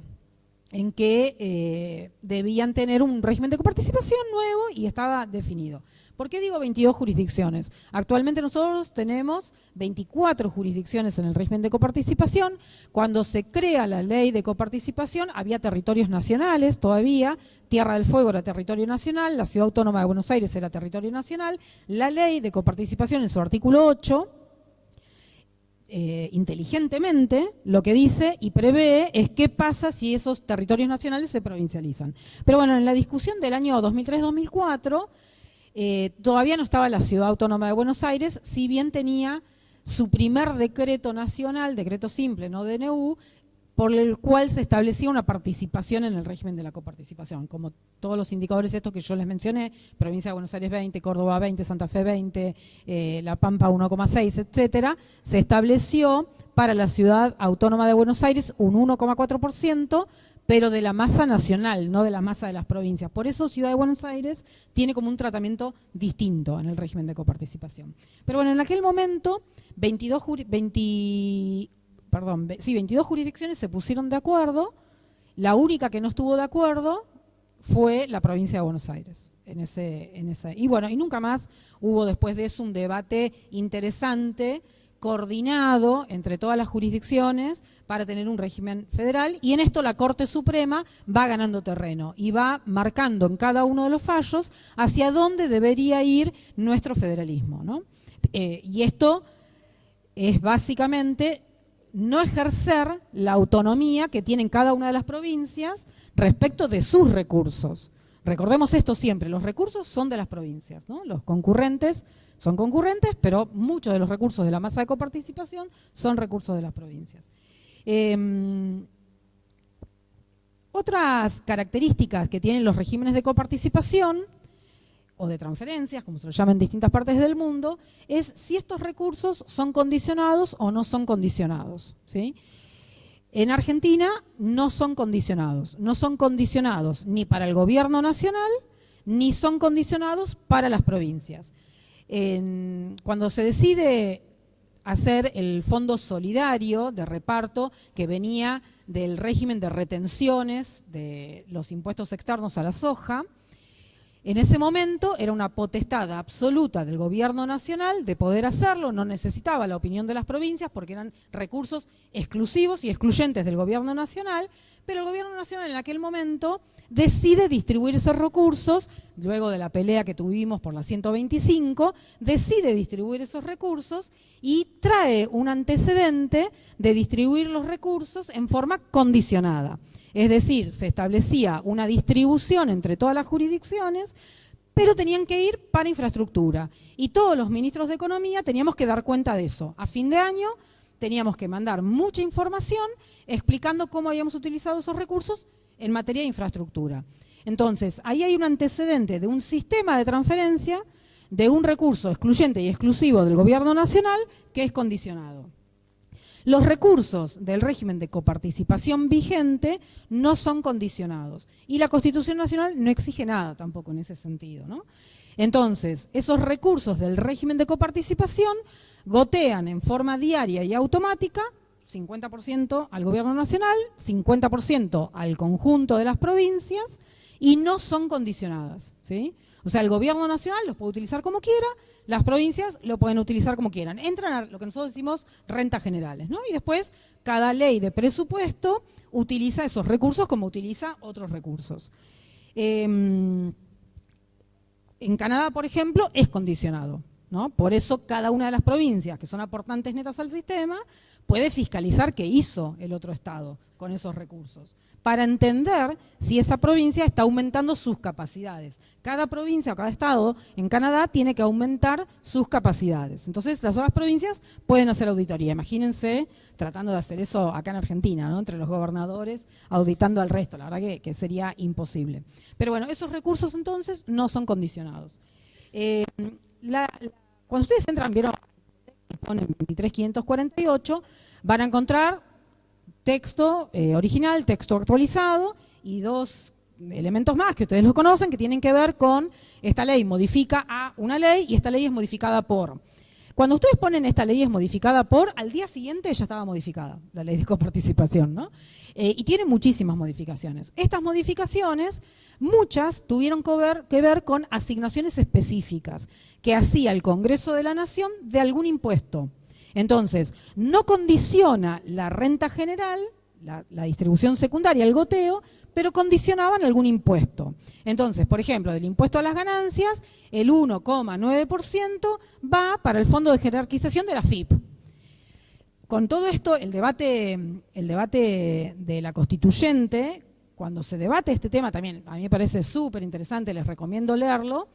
en que debían tener un régimen de coparticipación nuevo y estaba definido. ¿Por qué digo 22 jurisdicciones? Actualmente nosotros tenemos 24 jurisdicciones en el régimen de coparticipación. Cuando se crea la ley de coparticipación había territorios nacionales todavía, Tierra del Fuego era territorio nacional, la Ciudad Autónoma de Buenos Aires era territorio nacional. La ley de coparticipación en su artículo 8, inteligentemente, lo que dice y prevé es qué pasa si esos territorios nacionales se provincializan. Pero bueno, en la discusión del año 2003-2004, todavía no estaba la Ciudad Autónoma de Buenos Aires, si bien tenía su primer decreto nacional, decreto simple, no DNU, por el cual se establecía una participación en el régimen de la coparticipación. Como todos los indicadores estos que yo les mencioné, provincia de Buenos Aires 20, Córdoba 20, Santa Fe 20, La Pampa 1,6, etcétera, se estableció para la Ciudad Autónoma de Buenos Aires un 1,4%, pero de la masa nacional, no de la masa de las provincias. Por eso Ciudad de Buenos Aires tiene como un tratamiento distinto en el régimen de coparticipación. Pero bueno, en aquel momento 22 jurisdicciones se pusieron de acuerdo. La única que no estuvo de acuerdo fue la provincia de Buenos Aires. Y bueno, y nunca más hubo después de eso un debate interesante coordinado entre todas las jurisdicciones para tener un régimen federal, y en esto la Corte Suprema va ganando terreno y va marcando en cada uno de los fallos hacia dónde debería ir nuestro federalismo, ¿no? Y esto es básicamente no ejercer la autonomía que tienen cada una de las provincias respecto de sus recursos. Recordemos esto siempre, los recursos son de las provincias, ¿no? Los concurrentes son concurrentes, pero muchos de los recursos de la masa de coparticipación son recursos de las provincias. Otras características que tienen los regímenes de coparticipación o de transferencias, como se lo llama en distintas partes del mundo, es si estos recursos son condicionados o no son condicionados, ¿sí? En Argentina no son condicionados ni para el gobierno nacional, ni son condicionados para las provincias. Cuando se decide hacer el fondo solidario de reparto que venía del régimen de retenciones de los impuestos externos a la soja, en ese momento era una potestad absoluta del gobierno nacional de poder hacerlo, no necesitaba la opinión de las provincias porque eran recursos exclusivos y excluyentes del gobierno nacional, pero el gobierno nacional en aquel momento decide distribuir esos recursos, luego de la pelea que tuvimos por la 125, decide distribuir esos recursos y trae un antecedente de distribuir los recursos en forma condicionada. Es decir, se establecía una distribución entre todas las jurisdicciones, pero tenían que ir para infraestructura. Y todos los ministros de Economía teníamos que dar cuenta de eso. A fin de año teníamos que mandar mucha información explicando cómo habíamos utilizado esos recursos en materia de infraestructura. Entonces, ahí hay un antecedente de un sistema de transferencia de un recurso excluyente y exclusivo del gobierno nacional que es condicionado. Los recursos del régimen de coparticipación vigente no son condicionados y la Constitución Nacional no exige nada tampoco en ese sentido, ¿no? Entonces, esos recursos del régimen de coparticipación gotean en forma diaria y automática, 50% al gobierno nacional, 50% al conjunto de las provincias y no son condicionadas, ¿sí? O sea, el gobierno nacional los puede utilizar como quiera, las provincias lo pueden utilizar como quieran. Entran a lo que nosotros decimos rentas generales, ¿no? Y después cada ley de presupuesto utiliza esos recursos como utiliza otros recursos. En Canadá, por ejemplo, es condicionado, ¿no? Por eso cada una de las provincias que son aportantes netas al sistema puede fiscalizar qué hizo el otro estado con esos recursos, para entender si esa provincia está aumentando sus capacidades. Cada provincia o cada estado en Canadá tiene que aumentar sus capacidades. Entonces, las otras provincias pueden hacer auditoría. Imagínense tratando de hacer eso acá en Argentina, ¿no? Entre los gobernadores, auditando al resto. La verdad que sería imposible. Pero bueno, esos recursos entonces no son condicionados. Cuando ustedes entran, vieron, ponen 23548, van a encontrar texto original, texto actualizado y dos elementos más que ustedes lo conocen que tienen que ver con esta ley modifica a una ley y esta ley es modificada por. Cuando ustedes ponen esta ley es modificada por, al día siguiente ya estaba modificada la ley de coparticipación, ¿no? Y tiene muchísimas modificaciones. Estas modificaciones, muchas tuvieron que ver con asignaciones específicas que hacía el Congreso de la Nación de algún impuesto. Entonces, no condiciona la renta general, la distribución secundaria, el goteo, pero condicionaban algún impuesto. Entonces, por ejemplo, del impuesto a las ganancias, el 1,9% va para el fondo de jerarquización de la FIP. Con todo esto, el debate de la constituyente, cuando se debate este tema, también a mí me parece súper interesante, les recomiendo leerlo.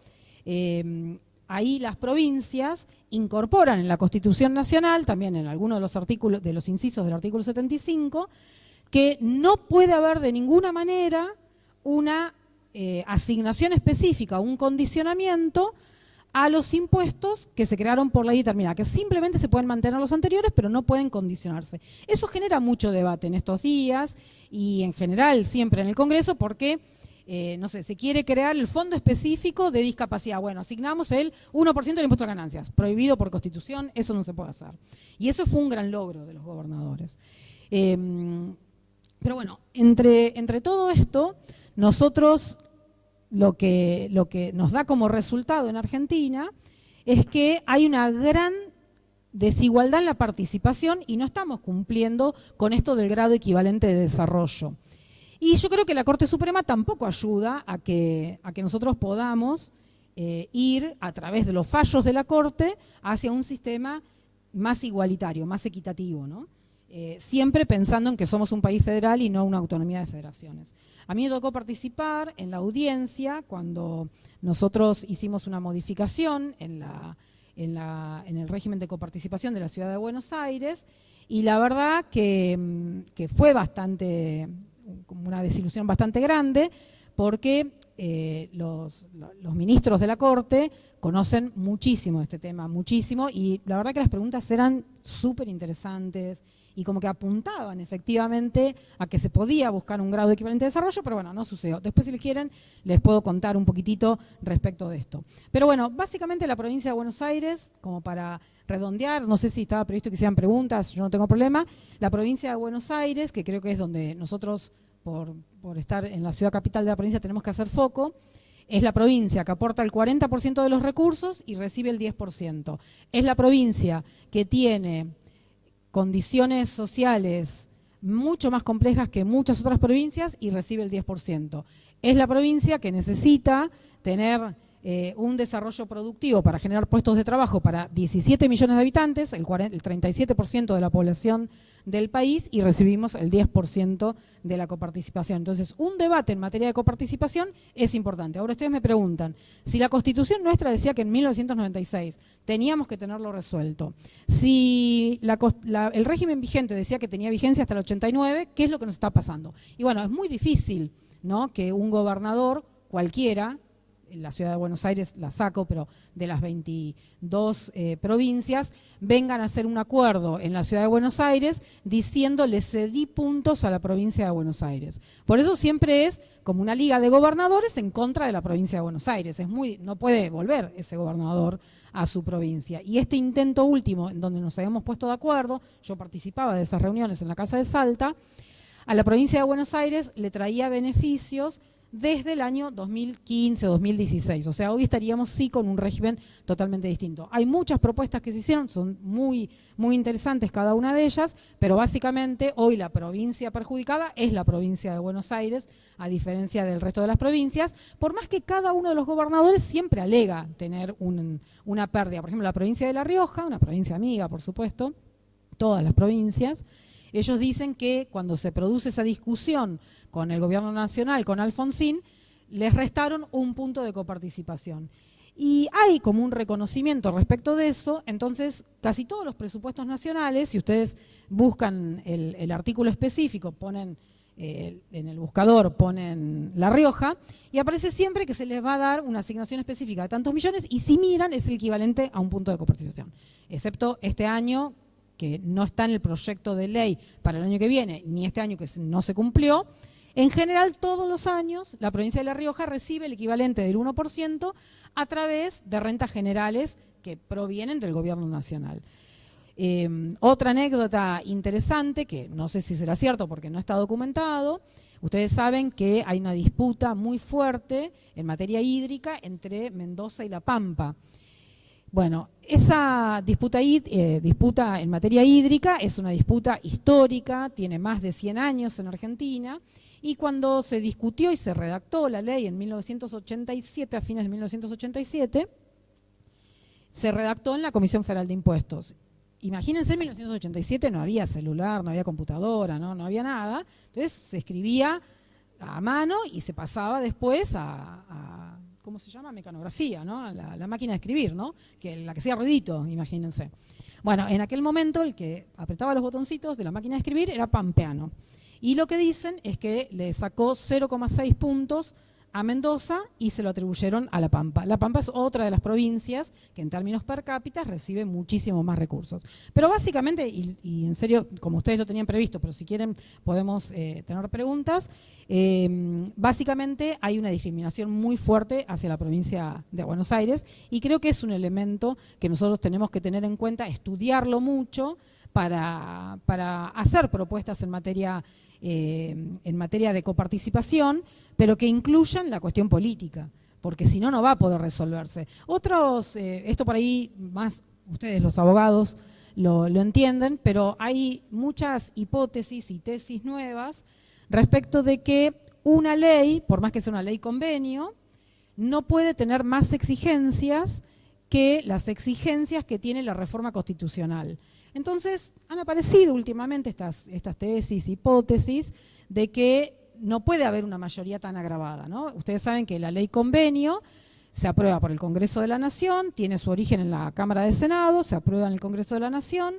Ahí las provincias incorporan en la Constitución Nacional, también en algunos de los artículos, de los incisos del artículo 75, que no puede haber de ninguna manera una asignación específica, un condicionamiento a los impuestos que se crearon por ley determinada, que simplemente se pueden mantener los anteriores, pero no pueden condicionarse. Eso genera mucho debate en estos días y en general siempre en el Congreso porque no sé, se quiere crear el fondo específico de discapacidad. Bueno, asignamos el 1% del impuesto a ganancias, prohibido por Constitución, eso no se puede hacer. Y eso fue un gran logro de los gobernadores. Pero bueno, entre todo esto, nosotros lo que nos da como resultado en Argentina es que hay una gran desigualdad en la participación y no estamos cumpliendo con esto del grado equivalente de desarrollo. Y yo creo que la Corte Suprema tampoco ayuda a que nosotros podamos ir a través de los fallos de la Corte hacia un sistema más igualitario, más equitativo, ¿no? Siempre pensando en que somos un país federal y no una autonomía de federaciones. A mí me tocó participar en la audiencia cuando nosotros hicimos una modificación en el régimen de coparticipación de la Ciudad de Buenos Aires, y la verdad que fue como una desilusión bastante grande, porque los ministros de la Corte conocen muchísimo de este tema, muchísimo, y la verdad que las preguntas eran súper interesantes y como que apuntaban efectivamente a que se podía buscar un grado equivalente de desarrollo, pero bueno, no sucedió. Después, si les quieren, les puedo contar un poquitito respecto de esto. Pero bueno, básicamente la provincia de Buenos Aires, como para redondear, no sé si estaba previsto que hicieran preguntas, yo no tengo problema, la provincia de Buenos Aires, que creo que es donde nosotros, por estar en la ciudad capital de la provincia, tenemos que hacer foco, es la provincia que aporta el 40% de los recursos y recibe el 10%. Es la provincia que tiene condiciones sociales mucho más complejas que muchas otras provincias y recibe el 10%. Es la provincia que necesita tener un desarrollo productivo para generar puestos de trabajo para 17 millones de habitantes, el 37% de la población del país, y recibimos el 10% de la coparticipación. Entonces, un debate en materia de coparticipación es importante. Ahora ustedes me preguntan, si la Constitución nuestra decía que en 1996 teníamos que tenerlo resuelto, si el régimen vigente decía que tenía vigencia hasta el 89, ¿qué es lo que nos está pasando? Y bueno, es muy difícil, ¿no?, que un gobernador cualquiera, en la ciudad de Buenos Aires la saco, pero de las 22 provincias, vengan a hacer un acuerdo en la ciudad de Buenos Aires diciendo le cedí puntos a la provincia de Buenos Aires. Por eso siempre es como una liga de gobernadores en contra de la provincia de Buenos Aires. No puede volver ese gobernador a su provincia. Y este intento último, en donde nos habíamos puesto de acuerdo, yo participaba de esas reuniones en la Casa de Salta, a la provincia de Buenos Aires le traía beneficios desde el año 2015-2016. O sea, hoy estaríamos sí con un régimen totalmente distinto. Hay muchas propuestas que se hicieron, son muy, muy interesantes cada una de ellas, pero básicamente hoy la provincia perjudicada es la provincia de Buenos Aires, a diferencia del resto de las provincias, por más que cada uno de los gobernadores siempre alega tener una pérdida. Por ejemplo, la provincia de La Rioja, una provincia amiga, por supuesto, todas las provincias, ellos dicen que cuando se produce esa discusión con el gobierno nacional, con Alfonsín, les restaron un punto de coparticipación. Y hay como un reconocimiento respecto de eso, entonces casi todos los presupuestos nacionales, si ustedes buscan el artículo específico, ponen en el buscador, ponen La Rioja, y aparece siempre que se les va a dar una asignación específica de tantos millones, y si miran es el equivalente a un punto de coparticipación, excepto este año, que no está en el proyecto de ley para el año que viene, ni este año que no se cumplió. En general, todos los años, la provincia de La Rioja recibe el equivalente del 1% a través de rentas generales que provienen del gobierno nacional. Otra anécdota interesante, que no sé si será cierto porque no está documentado, ustedes saben que hay una disputa muy fuerte en materia hídrica entre Mendoza y La Pampa. Bueno, esa disputa en materia hídrica es una disputa histórica, tiene más de 100 años en Argentina, y cuando se discutió y se redactó la ley en 1987, a fines de 1987, se redactó en la Comisión Federal de Impuestos. Imagínense, en 1987 no había celular, no había computadora, no había nada, entonces se escribía a mano y se pasaba después a ¿cómo se llama? Mecanografía, ¿no? La máquina de escribir, ¿no? La que hacía ruidito, imagínense. Bueno, en aquel momento el que apretaba los botoncitos de la máquina de escribir era pampeano. Y lo que dicen es que le sacó 0,6 puntos a Mendoza y se lo atribuyeron a La Pampa. La Pampa es otra de las provincias que en términos per cápita recibe muchísimo más recursos. Pero básicamente, y en serio, como ustedes lo tenían previsto, pero si quieren podemos tener preguntas, básicamente hay una discriminación muy fuerte hacia la provincia de Buenos Aires y creo que es un elemento que nosotros tenemos que tener en cuenta, estudiarlo mucho para hacer propuestas en materia de coparticipación, pero que incluyan la cuestión política, porque si no, no va a poder resolverse. Esto por ahí más ustedes los abogados lo entienden, pero hay muchas hipótesis y tesis nuevas respecto de que una ley, por más que sea una ley convenio, no puede tener más exigencias que las exigencias que tiene la reforma constitucional. Entonces, han aparecido últimamente estas tesis, hipótesis, de que no puede haber una mayoría tan agravada, ¿no? Ustedes saben que la ley convenio se aprueba por el Congreso de la Nación, tiene su origen en la Cámara de Senado, se aprueba en el Congreso de la Nación,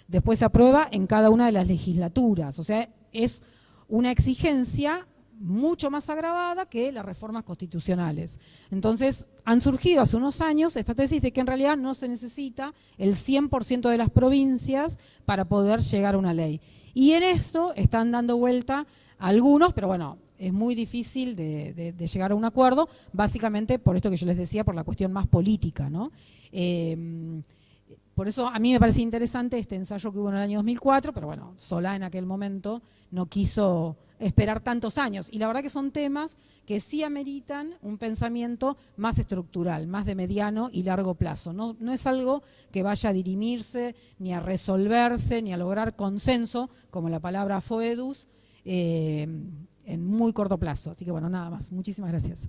después se aprueba en cada una de las legislaturas. O sea, es una exigencia mucho más agravada que las reformas constitucionales. Entonces, han surgido hace unos años esta tesis de que en realidad no se necesita el 100% de las provincias para poder llegar a una ley. Y en esto están dando vuelta algunos, pero bueno, es muy difícil de llegar a un acuerdo, básicamente por esto que yo les decía, por la cuestión más política, ¿no? Por eso a mí me parece interesante este ensayo que hubo en el año 2004, pero bueno, Solá en aquel momento no quiso esperar tantos años. Y la verdad que son temas que sí ameritan un pensamiento más estructural, más de mediano y largo plazo. No es algo que vaya a dirimirse, ni a resolverse, ni a lograr consenso, como la palabra foedus, en muy corto plazo. Así que bueno, nada más. Muchísimas gracias.